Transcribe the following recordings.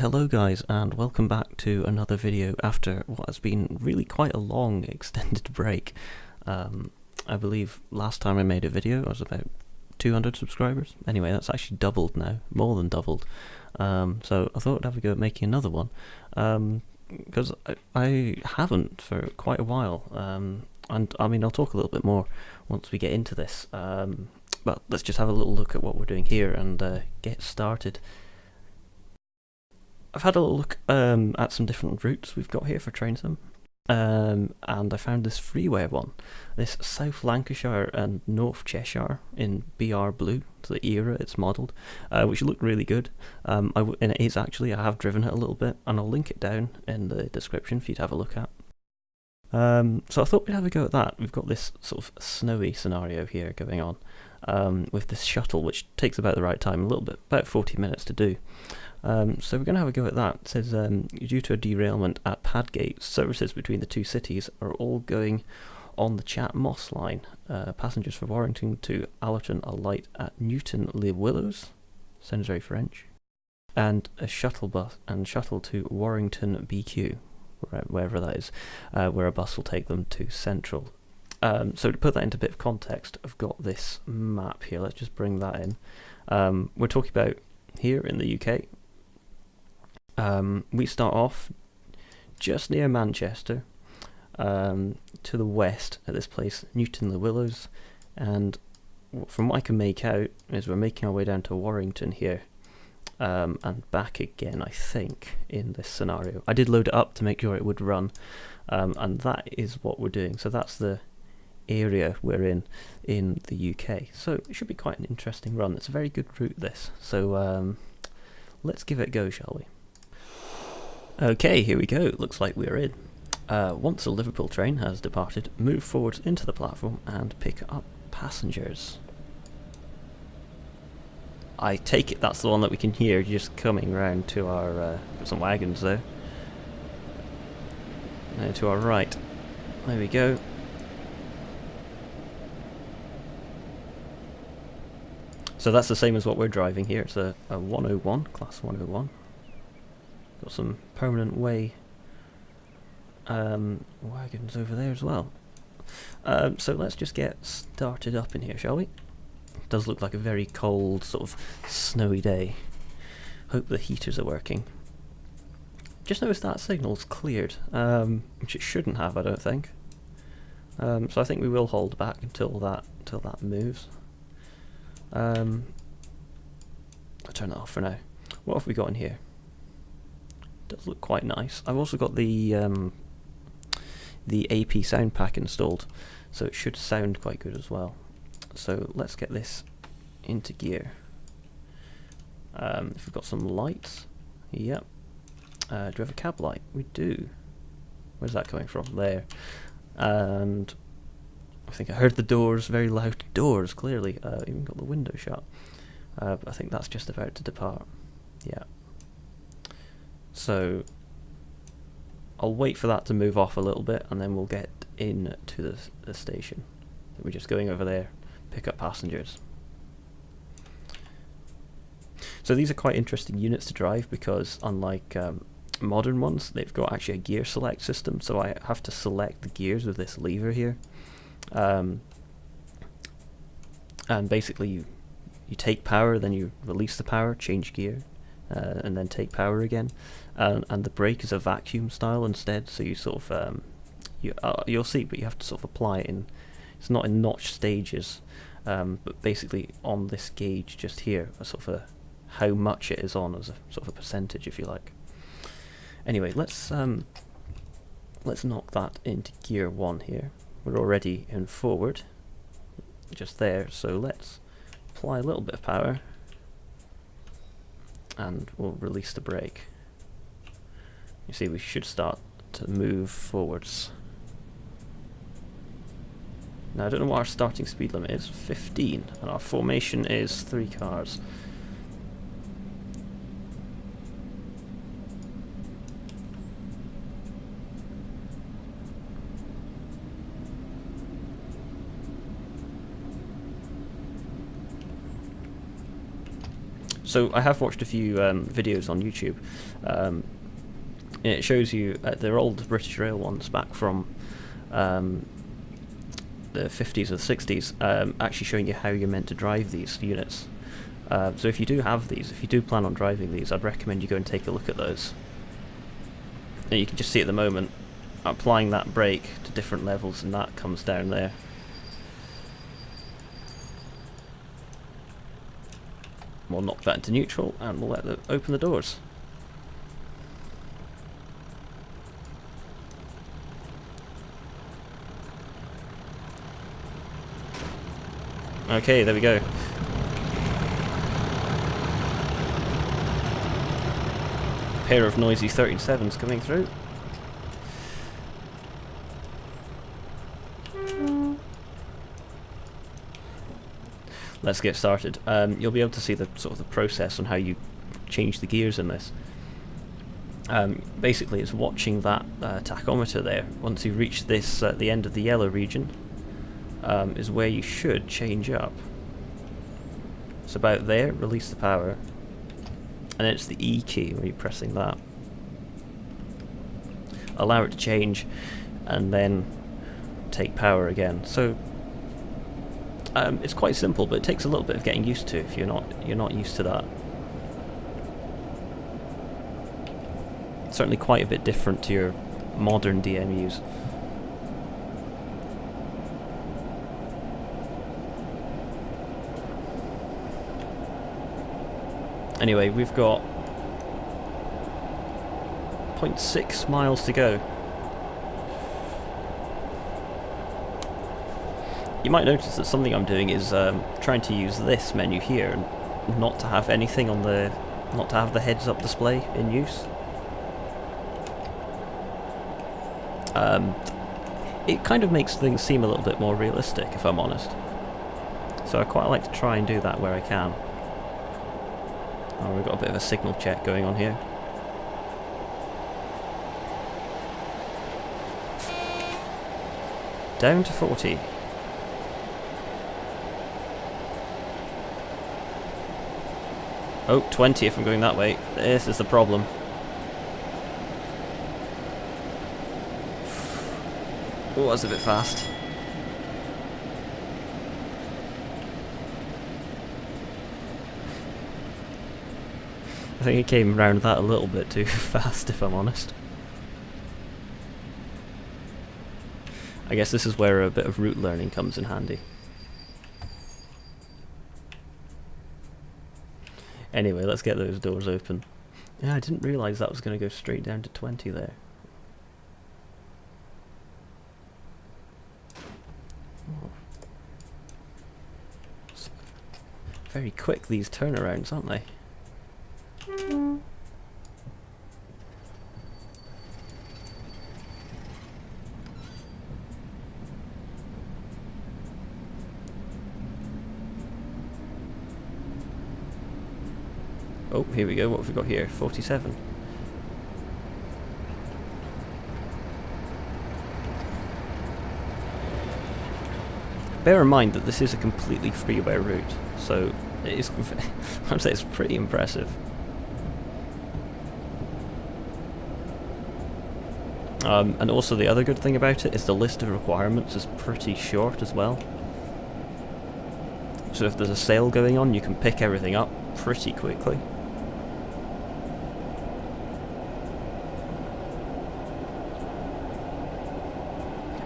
Hello guys, and welcome back to another video after what has been really quite a long extended break. I believe last time I made a video I was about 200 subscribers. Anyway, that's actually doubled now, more than doubled. So I thought I'd have a go at making another one, because I haven't for quite a while, and I mean I'll talk a little bit more once we get into this, but let's just have a little look at what we're doing here and get started. I've had a look at some different routes we've got here for train sim, and I found this Freeware one, this South Lancashire and North Cheshire in BR blue, to the era it's modelled, which looked really good. And it is actually, I have driven it a little bit, and I'll link it down in the description for you to have a look at. So I thought we'd have a go at that. We've got this sort of snowy scenario here going on, with this shuttle, which takes about the right time, a little bit, about 40 minutes to do. So we're going to have a go at that. It says, due to a derailment at Padgate, services between the two cities are all going on the Chat Moss line. Passengers from Warrington to Allerton alight at Newton-le-Willows, sounds very French, and a shuttle bus and shuttle to Warrington BQ, wherever that is, where a bus will take them to Central. So to put that into a bit of context, I've got this map here. Let's just bring that in. We're talking about here in the UK. We start off just near Manchester, to the west at this place, Newton-le-Willows, and from what I can make out is we're making our way down to Warrington here, and back again, I think, in this scenario. I did load it up to make sure it would run, and that is what we're doing. So that's the area we're in the UK. So it should be quite an interesting run. It's a very good route, this. So let's give it a go, shall we? Okay, here we go. Looks like we're in. Once a Liverpool train has departed, move forward into the platform and pick up passengers. I take it that's the one that we can hear just coming round to our... got some wagons there. Now to our right. There we go. So that's the same as what we're driving here. It's a 101, class 101. Got some permanent way wagons over there as well. So let's just get started up in here, shall we? It does look like a very cold, sort of snowy day. Hope the heaters are working. Just noticed that signal's cleared, which it shouldn't have, I don't think. So I think we will hold back until that moves. I'll turn that off for now. What have we got in here? Does look quite nice. I've also got the AP sound pack installed, so it should sound quite good as well. So let's get this into gear. If we've got some lights, yep. Do we have a cab light? We do. Where's that coming from? There. And I think I heard the doors, very loud doors, clearly. Even got the window shut. But I think that's just about to depart. Yeah. So I'll wait for that to move off a little bit, and then we'll get into the station. We're just going over there, pick up passengers. So these are quite interesting units to drive because, unlike modern ones, they've got actually a gear select system. So I have to select the gears with this lever here, and basically you take power, then you release the power, change gear. And then take power again, and the brake is a vacuum style instead. So you sort of you'll see, but you have to sort of apply it in. It's not in notch stages, but basically on this gauge just here, a sort of how much it is on as a sort of a percentage, if you like. Anyway, let's knock that into gear 1 here. We're already in forward, just there. So let's apply a little bit of power. And we'll release the brake. You see, we should start to move forwards. Now I don't know what our starting speed limit is, 15, and our formation is 3 cars. So I have watched a few videos on YouTube. And it shows you they're old British Rail ones back from the 50s or the 60s, actually showing you how you're meant to drive these units. So if you do have these, if you do plan on driving these, I'd recommend you go and take a look at those. And you can just see at the moment, applying that brake to different levels, and that comes down there. We'll knock that into neutral, and we'll open the doors. Okay, there we go. Pair of noisy 13.7s coming through. Let's get started. You'll be able to see the sort of the process on how you change the gears in this. Basically, it's watching that tachometer there. Once you reach this, the end of the yellow region, is where you should change up. So about there, release the power, and it's the E key when you're pressing that. Allow it to change, and then take power again. So it's quite simple, but it takes a little bit of getting used to if you're not used to that. Certainly quite a bit different to your modern DMUs. Anyway, we've got 0.6 miles to go. You might notice that something I'm doing is trying to use this menu here and not to have anything on the, not to have the heads-up display in use. It kind of makes things seem a little bit more realistic, if I'm honest. So I quite like to try and do that where I can. Oh, we've got a bit of a signal check going on here. Down to 40. Oh, 20 if I'm going that way. This is the problem. Oh, that's a bit fast. I think it came round that a little bit too fast, if I'm honest. I guess this is where a bit of route learning comes in handy. Anyway, let's get those doors open. Yeah, I didn't realise that was going to go straight down to 20 there. Oh. Very quick, these turnarounds, aren't they? Oh, here we go. What have we got here? 47. Bear in mind that this is a completely freeware route, so it is, I'd say it's pretty impressive. And also the other good thing about it is the list of requirements is pretty short as well. So if there's a sale going on, you can pick everything up pretty quickly.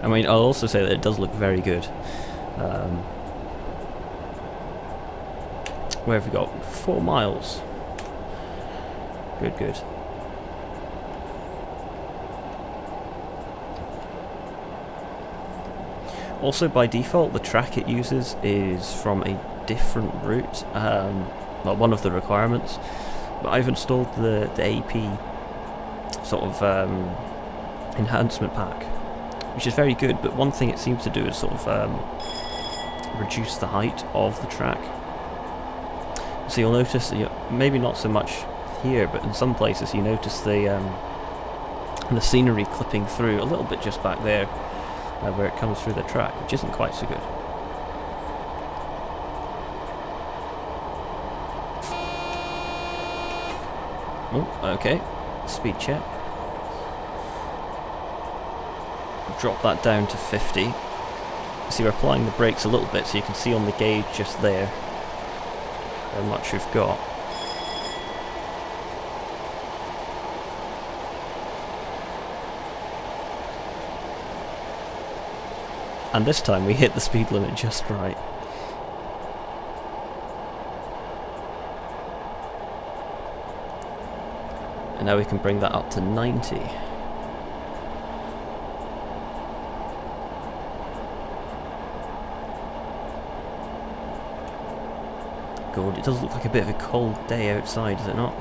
I mean, I'll also say that it does look very good. Where have we got? 4 miles. Good, good. Also, by default, the track it uses is from a different route. Well, one of the requirements. But I've installed the AP sort of enhancement pack, which is very good, but one thing it seems to do is sort of reduce the height of the track. So you'll notice, maybe not so much here, but in some places you notice the scenery clipping through a little bit just back there, where it comes through the track, which isn't quite so good. Oh, okay. Speed check. Drop that down to 50. See, we're applying the brakes a little bit, so you can see on the gauge just there how much we've got. And this time we hit the speed limit just right. And now we can bring that up to 90. God, it does look like a bit of a cold day outside, does it not?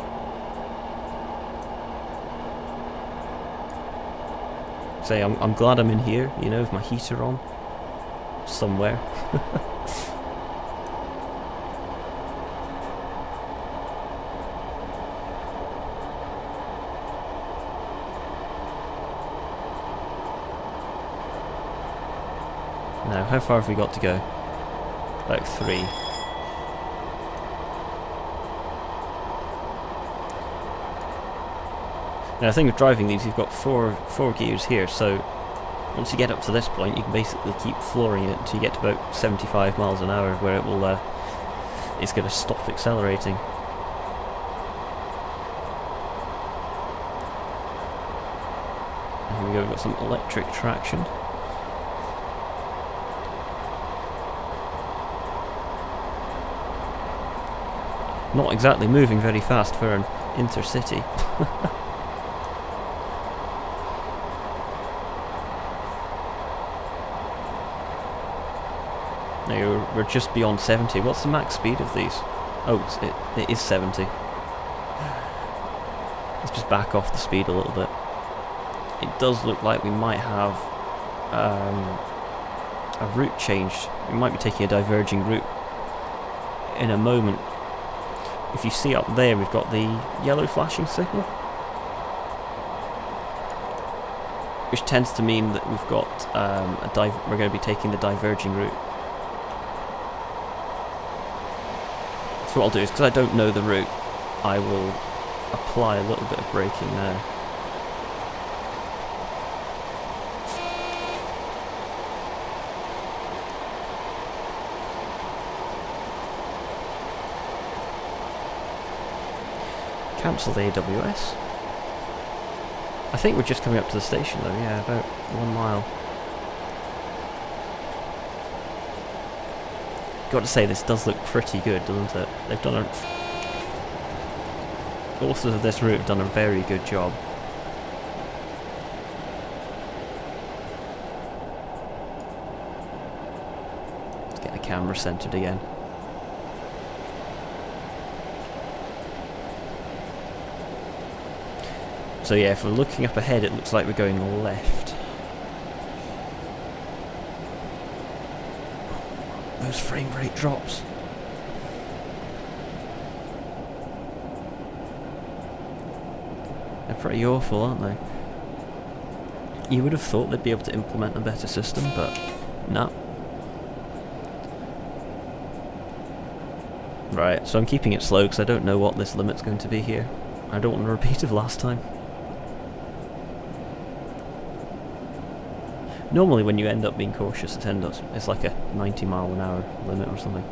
Say, I'm glad I'm in here, you know, with my heater on. Somewhere. Now, how far have we got to go? About 3. Now, the thing with driving these, you've got four gears here, so once you get up to this point, you can basically keep flooring it until you get to about 75 miles an hour, where it will, it's going to stop accelerating. Here we go, we've got some electric traction. Not exactly moving very fast for an intercity. Now we're just beyond 70. What's the max speed of these? Oh, it is 70. Let's just back off the speed a little bit. It does look like we might have a route change. We might be taking a diverging route in a moment. If you see up there, we've got the yellow flashing signal, which tends to mean that we've got we're going to be taking the diverging route. So what I'll do is, because I don't know the route, I will apply a little bit of braking now. Cancel the AWS. I think we're just coming up to the station though, yeah, about 1 mile. Got to say, this does look pretty good, doesn't it? They've done authors of this route have done a very good job. Let's get the camera centered again. So yeah, if we're looking up ahead, it looks like we're going left. Those frame rate drops. They're pretty awful, aren't they? You would have thought they'd be able to implement a better system, but no. Right, so I'm keeping it slow because I don't know what this limit's going to be here. I don't want to repeat of last time. Normally when you end up being cautious, it's like a 90 mile an hour limit or something.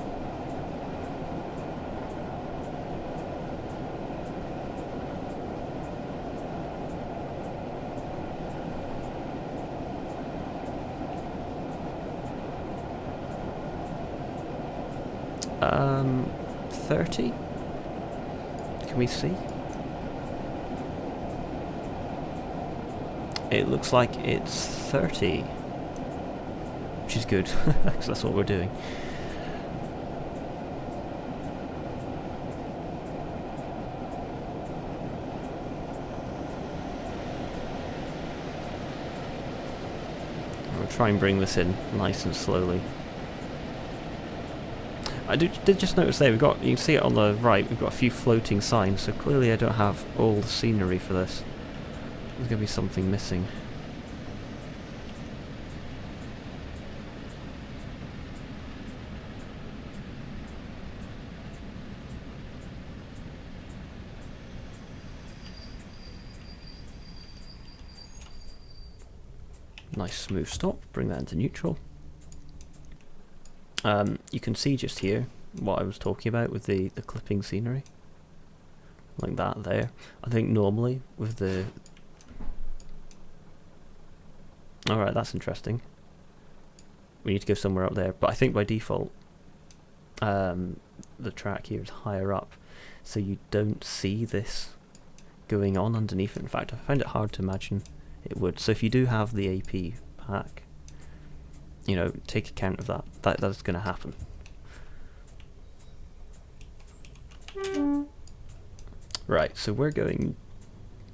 Um, 30? Can we see? It looks like it's 30, which is good, because that's what we're doing. I'll try and bring this in nice and slowly. I did just notice there, you can see it on the right, we've got a few floating signs, so clearly I don't have all the scenery for this. There's going to be something missing. Nice smooth stop, bring that into neutral. You can see just here what I was talking about with the clipping scenery. Like that there. I think normally with the... Alright, that's interesting. We need to go somewhere up there, but I think by default the track here is higher up, so you don't see this going on underneath it. In fact, I find it hard to imagine it would. So if you do have the AP pack, you know, take account of that. That's going to happen. Right, so we're going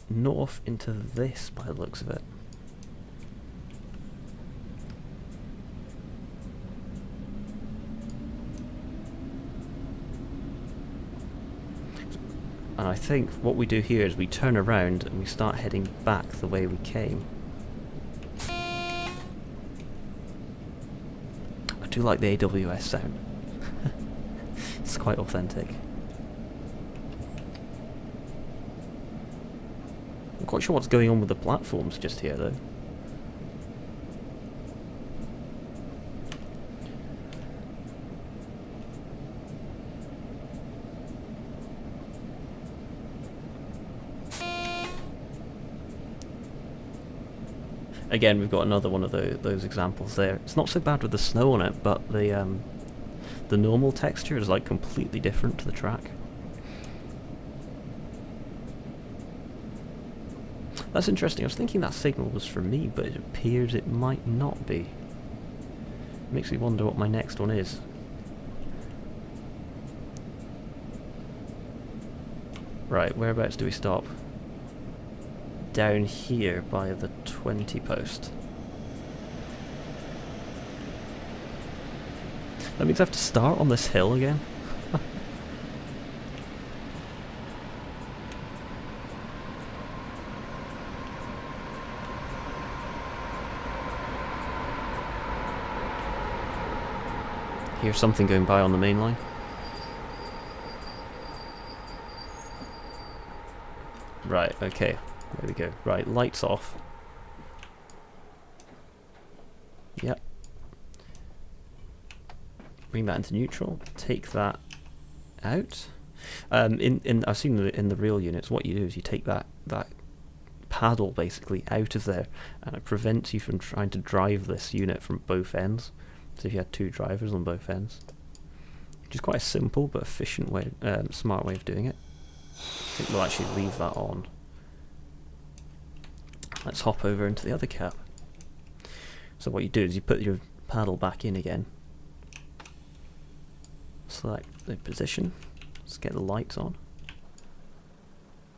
north into this by the looks of it. And I think what we do here is we turn around and we start heading back the way we came. I do like the AWS sound. It's quite authentic. I'm quite sure what's going on with the platforms just here though. Again, we've got another one of those examples there. It's not so bad with the snow on it, but the normal texture is like completely different to the track. That's interesting. I was thinking that signal was for me, but it appears it might not be. Makes me wonder what my next one is. Right, whereabouts do we stop? Down here by the 20 post. That means I have to start on this hill again. Here's something going by on the main line. Right, okay. There we go. Right, lights off. Yep. Bring that into neutral. Take that out. I've seen in the real units, what you do is you take that paddle basically out of there, and it prevents you from trying to drive this unit from both ends. So if you had two drivers on both ends, which is quite a simple but efficient way, smart way of doing it. I think we'll actually leave that on. Let's hop over into the other cap. So what you do is you put your paddle back in again. Select the position. Let's get the lights on.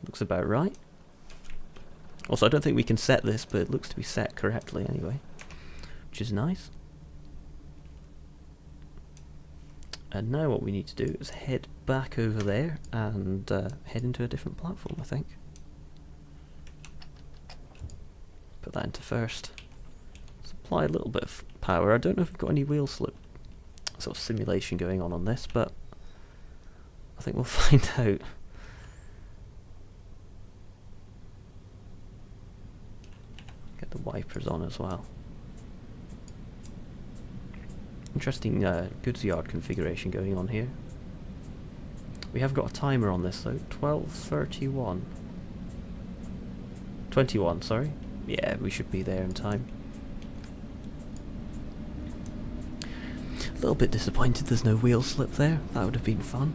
Looks about right. Also, I don't think we can set this, but it looks to be set correctly anyway, which is nice. And now what we need to do is head back over there and head into a different platform, I think. Put that into first. Supply a little bit of power. I don't know if we've got any wheel slip sort of simulation going on this, but I think we'll find out. Get the wipers on as well. Interesting goods yard configuration going on here. We have got a timer on this though. 12:31. 21, sorry. Yeah, we should be there in time. A little bit disappointed there's no wheel slip there. That would have been fun.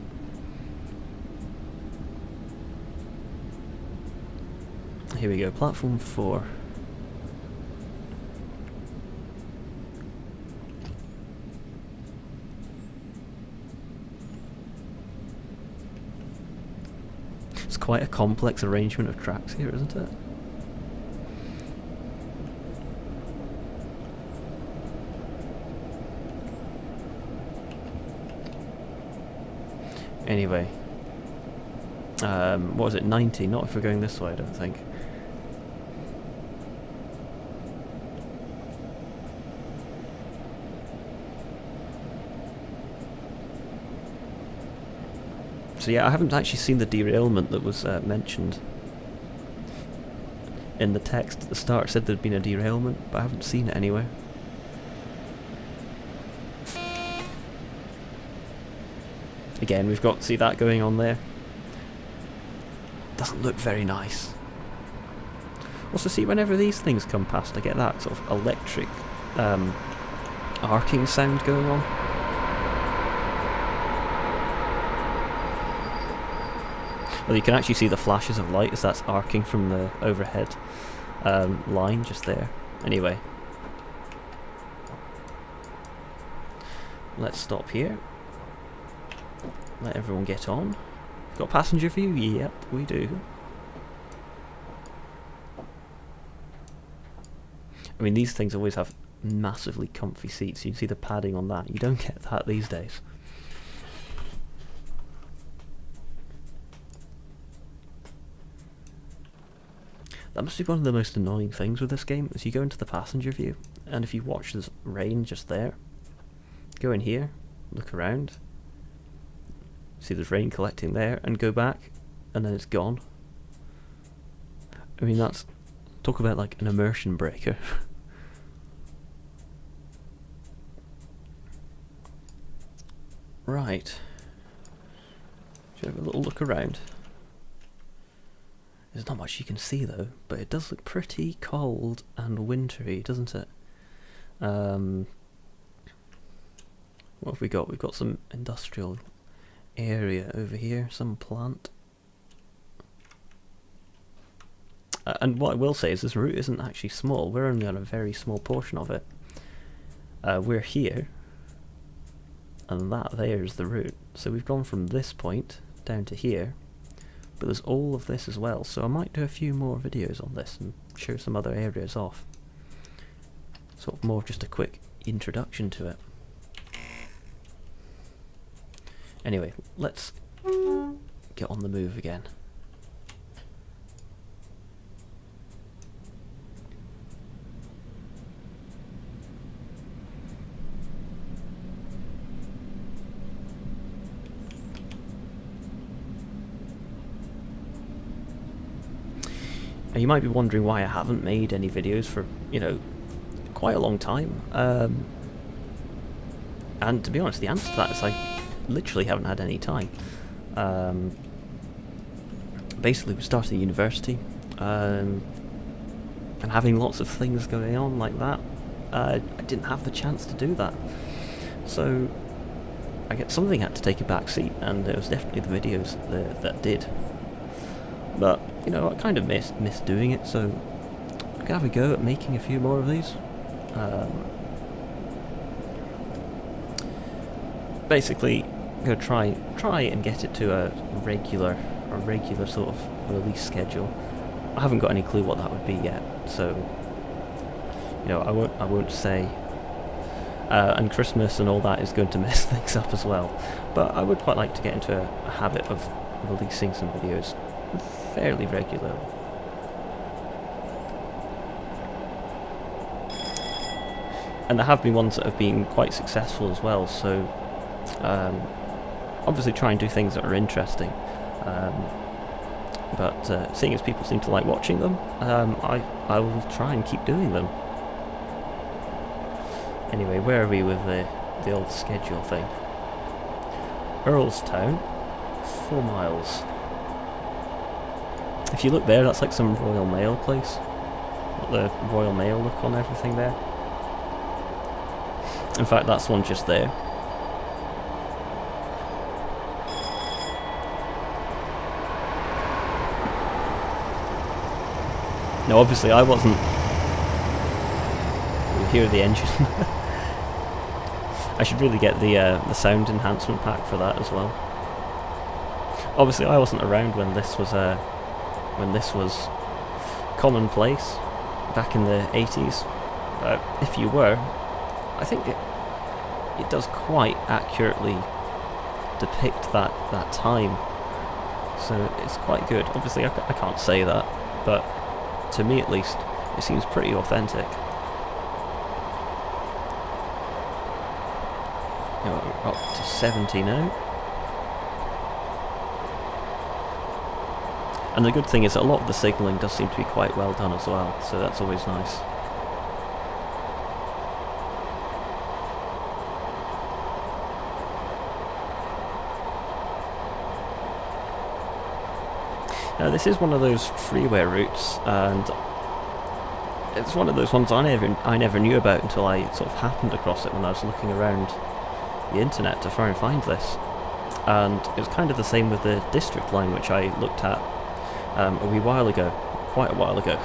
Here we go, platform 4. It's quite a complex arrangement of tracks here, isn't it? Anyway, what was it, 90? Not if we're going this way, I don't think. So yeah, I haven't actually seen the derailment that was mentioned in the text at the start said there'd been a derailment, but I haven't seen it anywhere. Again, we've got, see that going on there? Doesn't look very nice. Also, see, whenever these things come past, I get that sort of electric arcing sound going on. Well, you can actually see the flashes of light as that's arcing from the overhead line just there. Anyway, let's stop here. Let everyone get on. Got passenger view? Yep, we do. I mean, these things always have massively comfy seats. You can see the padding on that. You don't get that these days. That must be one of the most annoying things with this game, is you go into the passenger view, and if you watch this rain just there, go in here, look around, see there's rain collecting there, and go back, and then it's gone. I mean, that's... talk about like an immersion breaker. Right. Should have a little look around. There's not much you can see though, but it does look pretty cold and wintry, doesn't it? What have we got? We've got some industrial area over here, some plant. And what I will say is this route isn't actually small. We're only on a very small portion of it. We're here, and that there is the route. So we've gone from this point down to here, but there's all of this as well. So I might do a few more videos on this and show some other areas off. Sort of more of just a quick introduction to it. Anyway, let's get on the move again. Now you might be wondering why I haven't made any videos for, you know, quite a long time. And to be honest, the answer to that is I literally haven't had any time. Basically, we started university, and having lots of things going on like that, I didn't have the chance to do that. So I get something had to take a back seat, and it was definitely the videos that did. But you know, I kind of missed doing it, so I'm gonna have a go at making a few more of these. Basically, I'm gonna try and get it to a regular sort of release schedule. I haven't got any clue what that would be yet, so you know, I won't say. And Christmas and all that is going to mess things up as well. But I would quite like to get into a habit of releasing some videos fairly regularly. And there have been ones that have been quite successful as well, so obviously try and do things that are interesting, but seeing as people seem to like watching them, I will try and keep doing them. Anyway, where are we with the old schedule thing? Earlstown, 4 miles. If you look there, that's like some Royal Mail place. Got the Royal Mail look on everything there. In fact, that's one just there. Now, obviously, I wasn't. You hear the engine. I should really get the sound enhancement pack for that as well. Obviously, I wasn't around when this was commonplace back in the 80s. If you were, I think it does quite accurately depict that time. So it's quite good. Obviously, I can't say that, but to me at least, it seems pretty authentic. We're up to 70 now. And the good thing is that a lot of the signalling does seem to be quite well done as well, so that's always nice. Now this is one of those freeware routes, and it's one of those ones I never knew about until I sort of happened across it when I was looking around the internet to try and find this. And it was kind of the same with the district line, which I looked at a wee while ago, quite a while ago.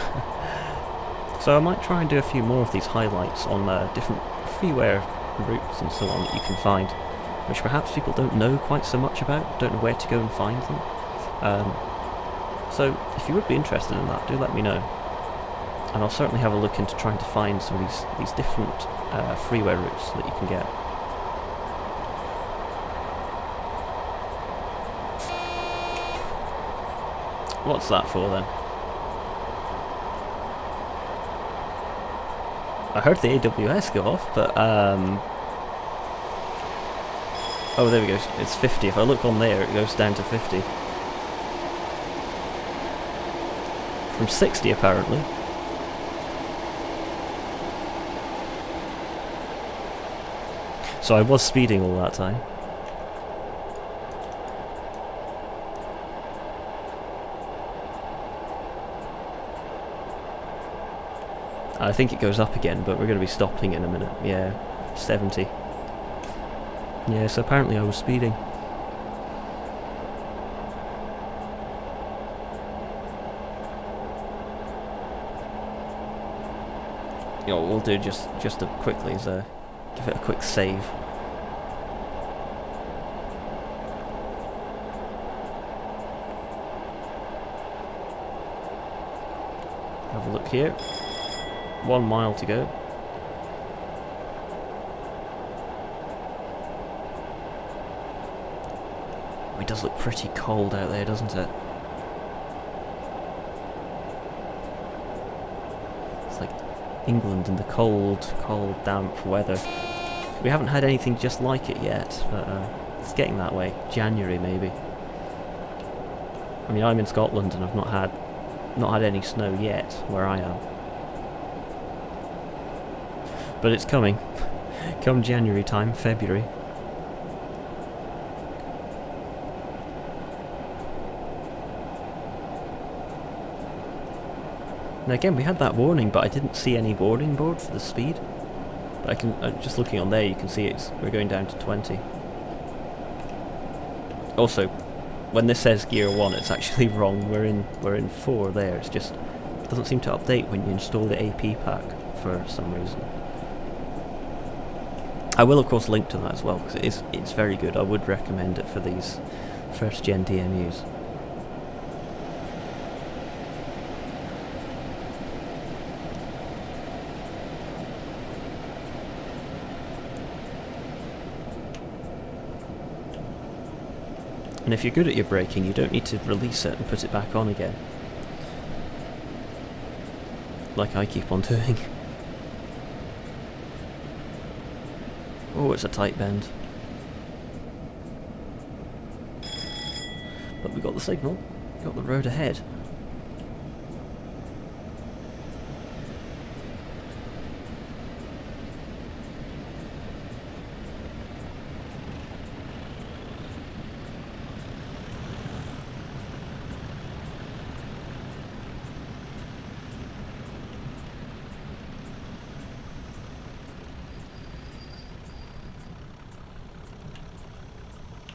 So I might try and do a few more of these highlights on different freeware routes and so on that you can find, which perhaps people don't know quite so much about, don't know where to go and find them. So if you would be interested in that, do let me know. And I'll certainly have a look into trying to find some of these different freeware routes that you can get. What's that for then? I heard the AWS go off, but oh, there we go, it's 50. If I look on there, it goes down to 50. From 60 apparently. So I was speeding all that time. I think it goes up again, but we're going to be stopping in a minute. Yeah, 70. Yeah, so apparently I was speeding. You know what we'll do just to quickly is give it a quick save. Have a look here. 1 mile to go. It does look pretty cold out there, doesn't it? It's like England in the cold, damp weather. We haven't had anything just like it yet, but it's getting that way. January maybe. I mean, I'm in Scotland and I've not had any snow yet where I am. But it's coming. Come January time, February. Now again, we had that warning, but I didn't see any warning board for the speed. But I can, just looking on there, you can see we're going down to 20. Also, when this says gear 1, it's actually wrong. We're in 4 there. It doesn't seem to update when you install the AP pack for some reason. I will of course link to that as well, because it's very good. I would recommend it for these first gen DMUs. And if you're good at your braking, you don't need to release it and put it back on again, like I keep on doing. Oh, it's a tight bend. But we got the signal, got the road ahead.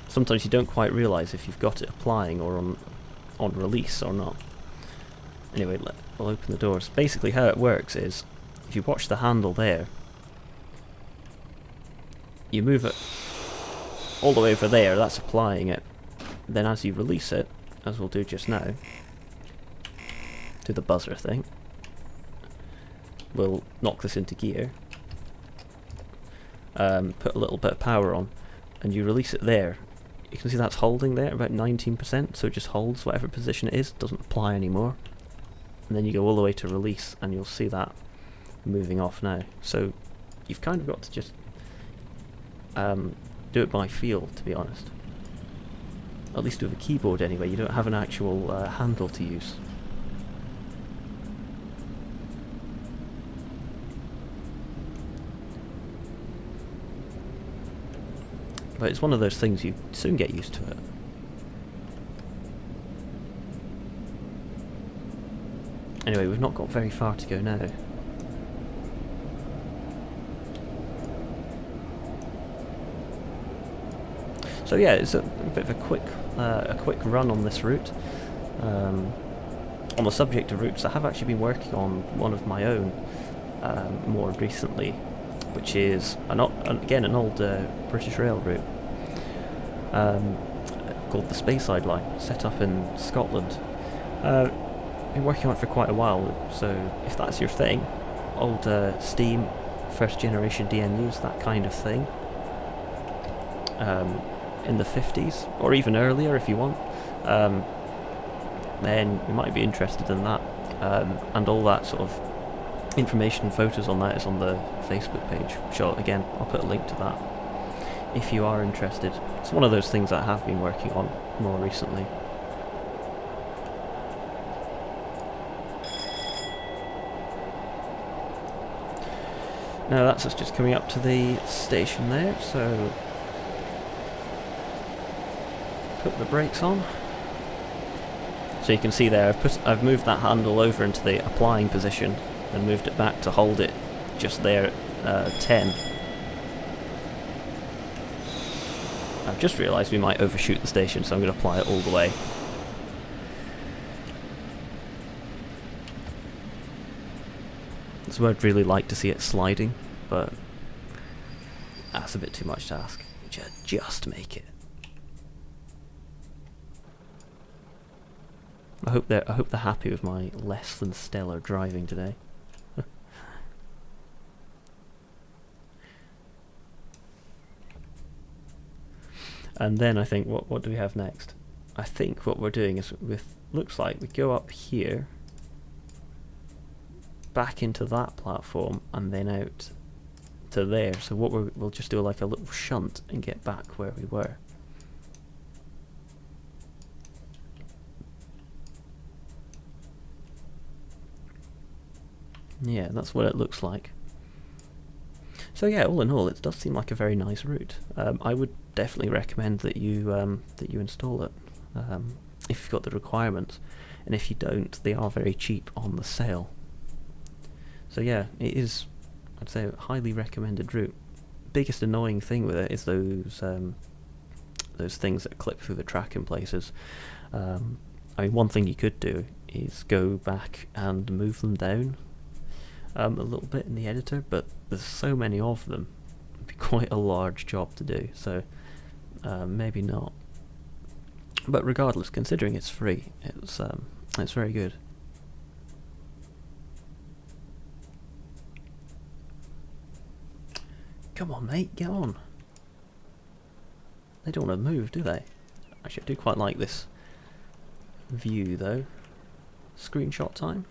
Sometimes you don't quite realise if you've got it applying or on release or not. Anyway, we'll open the doors. Basically how it works is, if you watch the handle there, you move it all the way over there, that's applying it. Then as you release it, as we'll do just now, do the buzzer thing, we'll knock this into gear, put a little bit of power on, and you release it there. You can see that's holding there about 19%, so it just holds whatever position it is, doesn't apply anymore. And then you go all the way to release and you'll see that moving off now. So you've kind of got to just do it by feel, to be honest. At least with a keyboard anyway, you don't have an actual handle to use. But it's one of those things you soon get used to it. Anyway, we've not got very far to go now. So yeah, it's a bit of a quick run on this route. On the subject of routes, I have actually been working on one of my own more recently, which is again an old British Rail route called the Speyside line, set up in Scotland. Been working on it for quite a while, so if that's your thing, old steam, first generation DMUs, that kind of thing, in the 50s, or even earlier if you want, then you might be interested in that, and all that sort of information and photos on that is on the Facebook page. Sure, again, I'll put a link to that if you are interested. It's one of those things I have been working on more recently. Now that's us just coming up to the station there, so put the brakes on. So you can see there, I've moved that handle over into the applying position and moved it back to hold it just there at 10. I've just realised we might overshoot the station, so I'm going to apply it all the way. So I'd really like to see it sliding, but that's a bit too much to ask. Just make it. I hope they're happy with my less than stellar driving today. And then I think what do we have next? I think what we're doing is looks like we go up here, back into that platform, and then out to there. So we'll just do like a little shunt and get back where we were. Yeah, that's what it looks like. So yeah, all in all, it does seem like a very nice route. I would definitely recommend that you install it if you've got the requirements, and if you don't, they are very cheap on the sale. So yeah, it is, I'd say, a highly recommended route. Biggest annoying thing with it is those things that clip through the track in places. I mean, one thing you could do is go back and move them down a little bit in the editor, but there's so many of them, it'd be quite a large job to do, so maybe not. But regardless, considering it's free, it's very good. Come on, mate, get on. They don't want to move, do they? Actually, I do quite like this view, though. Screenshot time.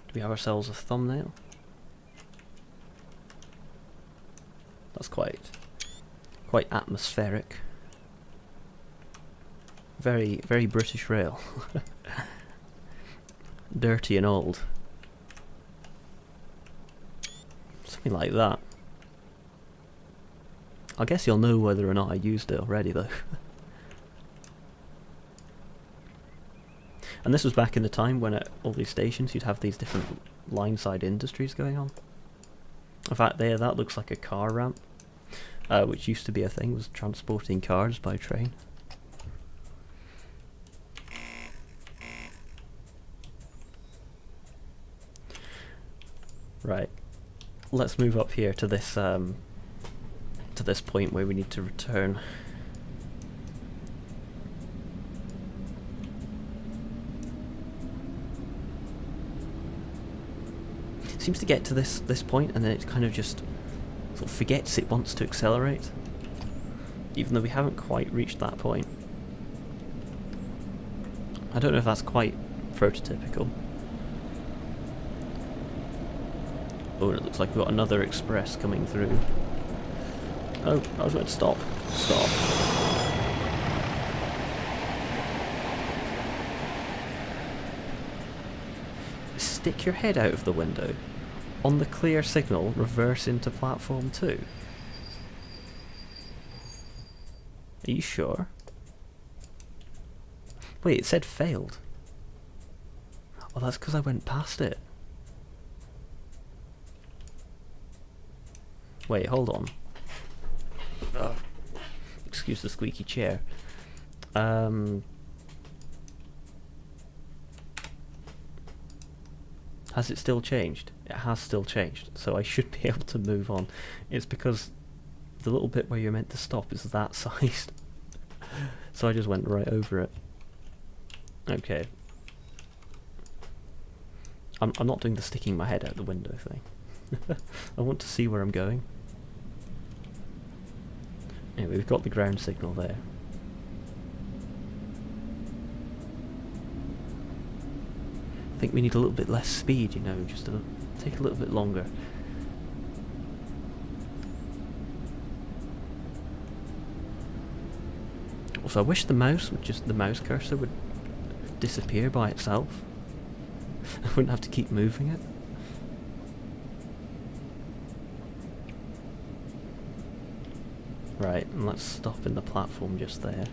Do we have ourselves a thumbnail? That's quite atmospheric. Very, very British Rail. Dirty and old. Something like that. I guess you'll know whether or not I used it already, though. And this was back in the time when at all these stations you'd have these different line-side industries going on. In fact, there, that looks like a car ramp, which used to be a thing, was transporting cars by train. Right, let's move up here to this point where we need to return. It seems to get to this point and then it kind of just sort of forgets it wants to accelerate, even though we haven't quite reached that point. I don't know if that's quite prototypical. Oh, and it looks like we've got another express coming through. Oh, I was going to stop. Stop. Stick your head out of the window. On the clear signal, reverse into platform 2. Are you sure? Wait, it said failed. Oh, that's because I went past it. Wait, hold on. Ugh. Excuse the squeaky chair. Has it still changed? It has still changed, so I should be able to move on. It's because the little bit where you're meant to stop is that sized. So I just went right over it. Okay. I'm not doing the sticking my head out the window thing. I want to see where I'm going. Anyway, we've got the ground signal there. I think we need a little bit less speed, you know, just to take a little bit longer. Also, I wish the mouse cursor would disappear by itself. I wouldn't have to keep moving it. Right, and let's stop in the platform just there.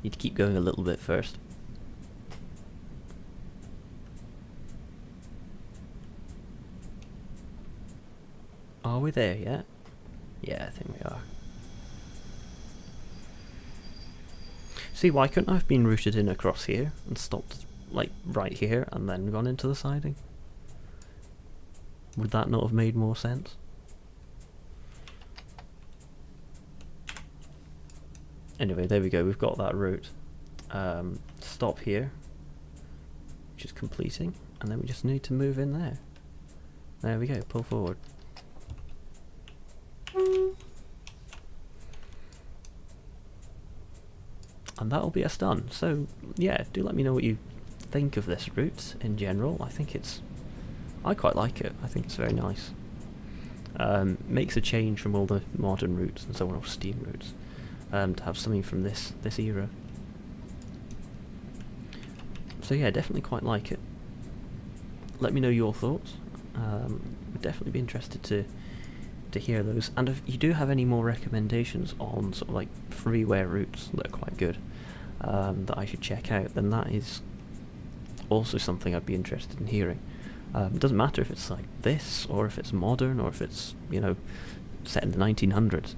Need to keep going a little bit first. Are we there yet? Yeah, I think we are. See, why couldn't I have been routed in across here and stopped, like, right here and then gone into the siding? Would that not have made more sense? Anyway, there we go, we've got that route. Stop here, which is completing, and then we just need to move in there. There we go, pull forward. And that'll be us done. So yeah, do let me know what you think of this route in general. I quite like it. I think it's very nice. Makes a change from all the modern routes and so on, or steam routes, to have something from this era. So yeah, definitely quite like it. Let me know your thoughts. Would definitely be interested to hear those. And if you do have any more recommendations on sort of like freeware routes that are quite good, that I should check out, then that is also something I'd be interested in hearing. It doesn't matter if it's like this, or if it's modern, or if it's, you know, set in the 1900s.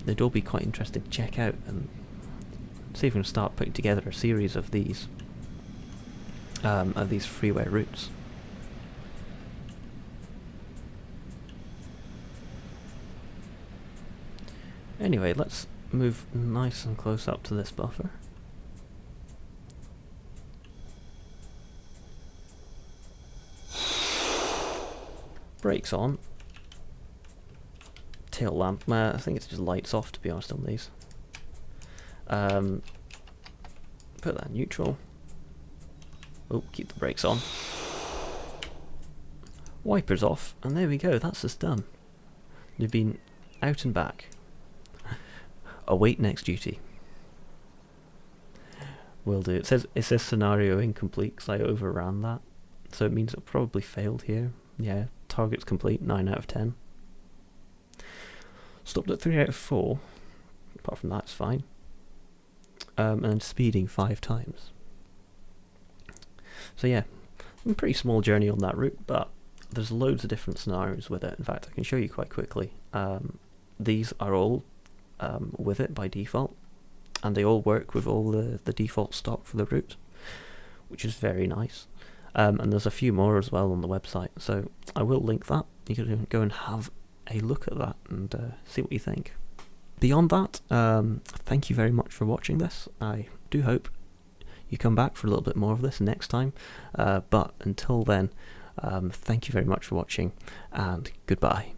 They'd all be quite interesting to check out and see if we can start putting together a series of these freeware routes. Anyway, let's move nice and close up to this buffer. Brakes on. Tail lamp. I think it's just lights off, to be honest, on these. Put that in neutral. Oh, keep the brakes on. Wipers off, and there we go, that's us done. We've been out and back. Await next duty. Will do. It says scenario incomplete because I overran that, so it means it probably failed here. Yeah, target's complete, 9 out of 10. Stopped at 3 out of 4. Apart from that, it's fine. And speeding 5 times. So yeah, a pretty small journey on that route, but there's loads of different scenarios with it. In fact, I can show you quite quickly. These are all with it by default, and they all work with all the default stock for the route, which is very nice. And there's a few more as well on the website, so I will link that. You can go and have a look at that and see what you think. Beyond that, thank you very much for watching this. I do hope you come back for a little bit more of this next time, but until then, Thank you very much for watching, and goodbye.